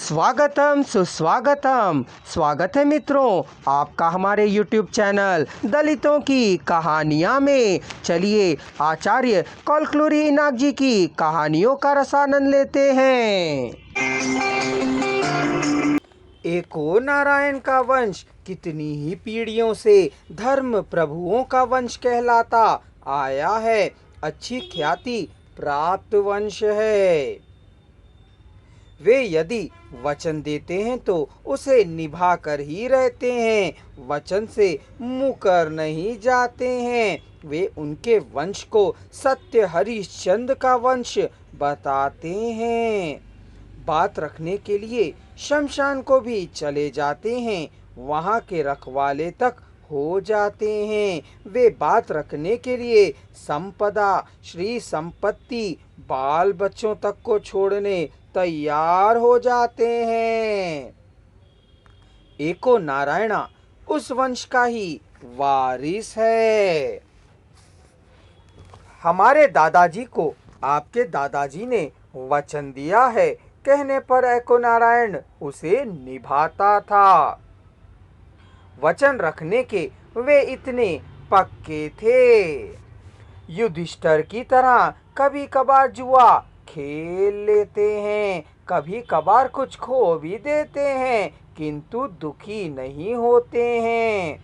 स्वागतम सुस्वागतम। स्वागत है मित्रों आपका हमारे YouTube चैनल दलितों की कहानियाँ में। चलिए आचार्य कौलक्लुरी इनाक जी की कहानियों का रसानंद लेते हैं। एको नारायण का वंश कितनी ही पीढ़ियों से धर्म प्रभुओं का वंश कहलाता आया है। अच्छी ख्याति प्राप्त वंश है। वे यदि वचन देते हैं तो उसे निभा कर ही रहते हैं, वचन से मुकर नहीं जाते हैं। वे उनके वंश को सत्य हरिश्चंद्र का वंश बताते हैं। बात रखने के लिए शमशान को भी चले जाते हैं, वहाँ के रखवाले तक हो जाते हैं। वे बात रखने के लिए संपदा श्री संपत्ति बाल बच्चों तक को छोड़ने तैयार हो जाते हैं। एको नारायणा उस वंश का ही वारिस है। हमारे दादाजी को आपके दादाजी ने वचन दिया है, कहने पर एको नारायण उसे निभाता था। वचन रखने के वे इतने पक्के थे। युधिष्ठिर की तरह कभी कभार जुआ खेल लेते हैं, कभी कभार कुछ खो भी देते हैं, किंतु दुखी नहीं होते हैं।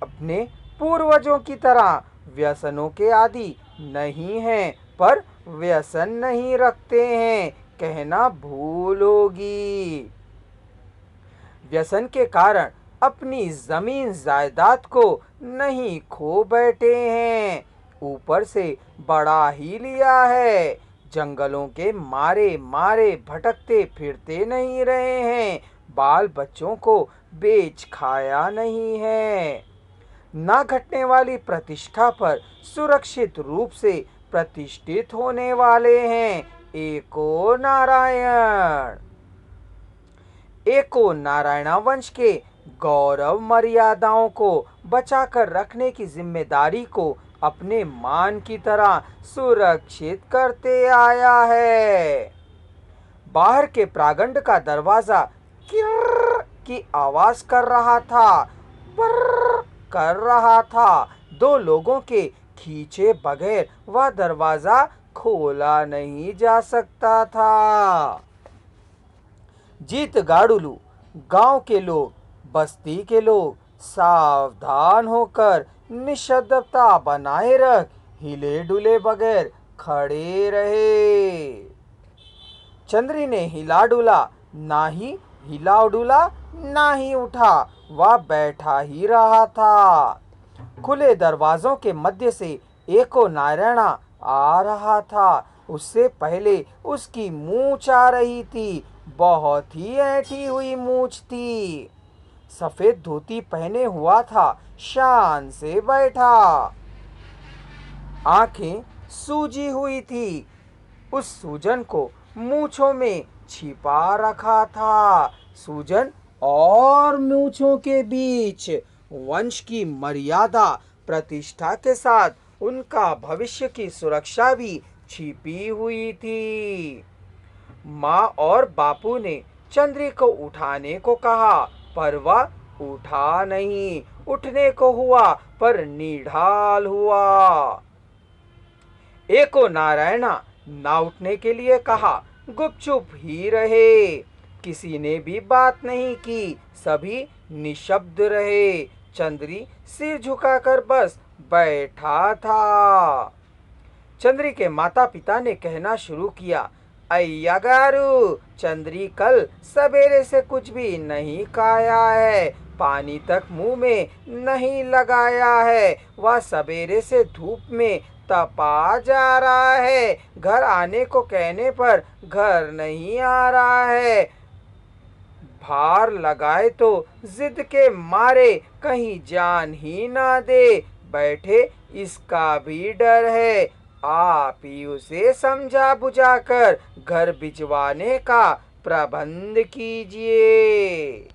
अपने पूर्वजों की तरह व्यसनों के आदि नहीं हैं, पर व्यसन नहीं रखते हैं, कहना भूल होगी। व्यसन के कारण अपनी जमीन जायदाद को नहीं खो बैठे हैं, ऊपर से बढ़ा ही लिया है। जंगलों के मारे मारे भटकते फिरते नहीं रहे हैं, बाल बच्चों को बेच खाया नहीं है। ना घटने वाली प्रतिष्ठा पर सुरक्षित रूप से प्रतिष्ठित होने वाले हैं। एको नारायण। एको नारायण वंश के गौरव मर्यादाओं को बचाकर रखने की जिम्मेदारी को अपने मान की तरह सुरक्षित करते आया है। बाहर के प्रागंड का दरवाजा किर्र की आवाज कर रहा था, बर्र कर रहा था। दो लोगों के खींचे बगैर वह दरवाजा खोला नहीं जा सकता था। जीत गाड़ुलू गांव के लोग, बस्ती के लोग सावधान होकर निशब्दता बनाए रख हिले डुले बगैर खड़े रहे। चंद्री ने हिला डुला ना ही हिला डुला ना ही उठा, वह बैठा ही रहा था। खुले दरवाजों के मध्य से एको नारायणा आ रहा था। उससे पहले उसकी मूंछ आ रही थी, बहुत ही ऐंठी हुई मूंछ थी। सफेद धोती पहने हुआ था, शान से बैठा, आंखें सूजी हुई थी। उस सूजन को मूंछों में छिपा रखा था। सूजन और मूंछों के बीच वंश की मर्यादा प्रतिष्ठा के साथ उनका भविष्य की सुरक्षा भी छिपी हुई थी। माँ और बापू ने चंद्री को उठाने को कहा, पर वह उठा नहीं। उठने को हुआ पर निढाल हुआ। एको नारायणा ना उठने के लिए कहा, गुपचुप ही रहे। किसी ने भी बात नहीं की, सभी निशब्द रहे। चंद्री सिर झुकाकर बस बैठा था। चंद्री के माता पिता ने कहना शुरू किया, अय्या गारू, चंद्री कल सवेरे से कुछ भी नहीं खाया है, पानी तक मुंह में नहीं लगाया है। वह सवेरे से धूप में तपा जा रहा है, घर आने को कहने पर घर नहीं आ रहा है। भार लगाए तो जिद के मारे कहीं जान ही ना दे बैठे, इसका भी डर है। आप ही उसे समझा बुझाकर घर भिजवाने का प्रबंध कीजिए।